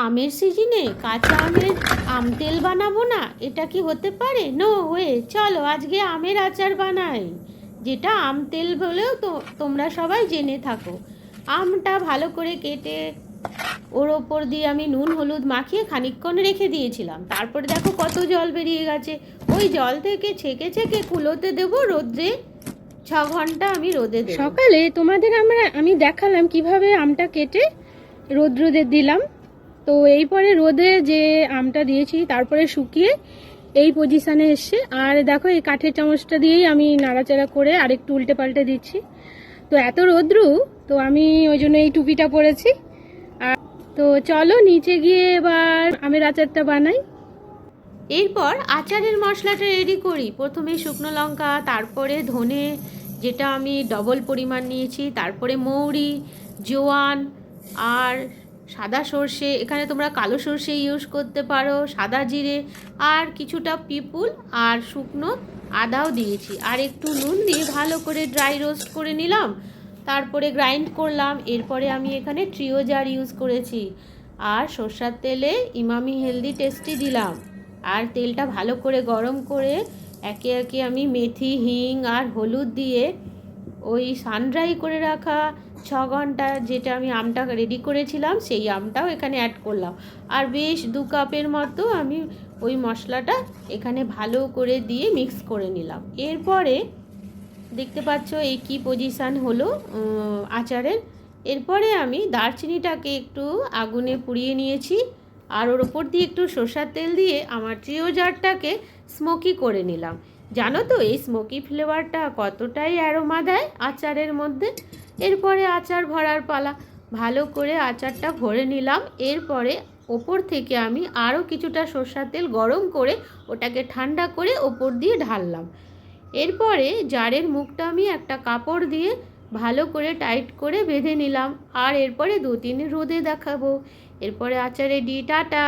আমের সিজনে কাঁচা আমের আম তেল বানাবো না, এটা কি হতে পারে? No way. চলো আজকে আমের আচার বানাই, যেটা আম তেল বলেও তো তোমরা সবাই জেনে থাকো। আমটা ভালো করে কেটে ওর ওপর দিয়ে আমি নুন হলুদ মাখিয়ে খানিকক্ষণ রেখে দিয়েছিলাম। তারপরে দেখো কত জল বেরিয়ে গেছে। ওই জল থেকে ছেঁকে ছেঁকে কুলোতে দেবো রোদ্রে। 6 ঘন্টা আমি রোদে দেবো। সকালে তোমাদের আমি দেখালাম কিভাবে আমটা কেটে রোদে দিলাম। তো এই পরে রোদে যে আমটা দিয়েছি তারপরে শুকিয়ে এই পজিশানে এসছে। আর দেখো এই কাঠের চামচটা দিয়েই আমি নাড়াচাড়া করে আরেকটু উল্টে পাল্টে দিচ্ছি। তো এত রোদ্রু, তো আমি ওই জন্য এই টুপিটা পরেছি। আর তো চলো নিচে গিয়ে এবার আমের আচারটা বানাই। এরপর আচারের মশলাটা রেডি করি। প্রথমে শুকনো লঙ্কা, তারপরে ধনে, যেটা আমি ডবল পরিমাণ নিয়েছি, তারপরে মৌরি, জোয়ান আর সাদা সর্ষে, এখানে তোমরা কালো সর্ষে ইউজ করতে পারো, সাদা জিরে আর কিছুটা পিপুল আর শুকনো আদাও দিয়েছি, আর একটু নুন দিয়ে ভালো করে ড্রাই রোস্ট করে নিলাম। তারপরে গ্রাইন্ড করলাম। এরপরে আমি এখানে ট্রিও জার ইউজ করেছি, আর সর্ষার তেলে ইমামি হেলদি টেস্টি দিলাম। আর তেলটা ভালো করে গরম করে একে একে আমি মেথি, হিং আর হলুদ দিয়ে ওই সানড্রাই করে রাখা 6 ঘন্টা যেটা আমি আমটা রেডি করেছিলাম সেই আমটাও এখানে অ্যাড করলাম। আর বেশ 2 কাপের মতো আমি ওই মশলাটা এখানে ভালো করে দিয়ে মিক্স করে নিলাম। এরপরে দেখতে পাচ্ছ এই কি পজিশান হলো আচারের। এরপরে আমি দারচিনিটাকে একটু আগুনে পুড়িয়ে নিয়েছি, আর ওর ওপর দিয়ে একটু সর্ষের তেল দিয়ে আমার ট্রিও জারটাকে স্মোকি করে নিলাম। জানো তো এই স্মোকি ফ্লেভারটা কতটাই অ্যারোমা দেয় আচারের মধ্যে। এরপরে আচার ভরার পালা। ভালো করে আচারটা ভরে নিলাম। এরপরে ওপর থেকে আমি আরও কিছুটা সর্ষের তেল গরম করে ওটাকে ঠান্ডা করে ওপর দিয়ে ঢাললাম। এরপরে জারের মুখটা আমি একটা কাপড় দিয়ে ভালো করে টাইট করে বেঁধে নিলাম। আর এরপরে 2-3 রোদে দেখাবো। এরপরে আচার রেডি। টাটা।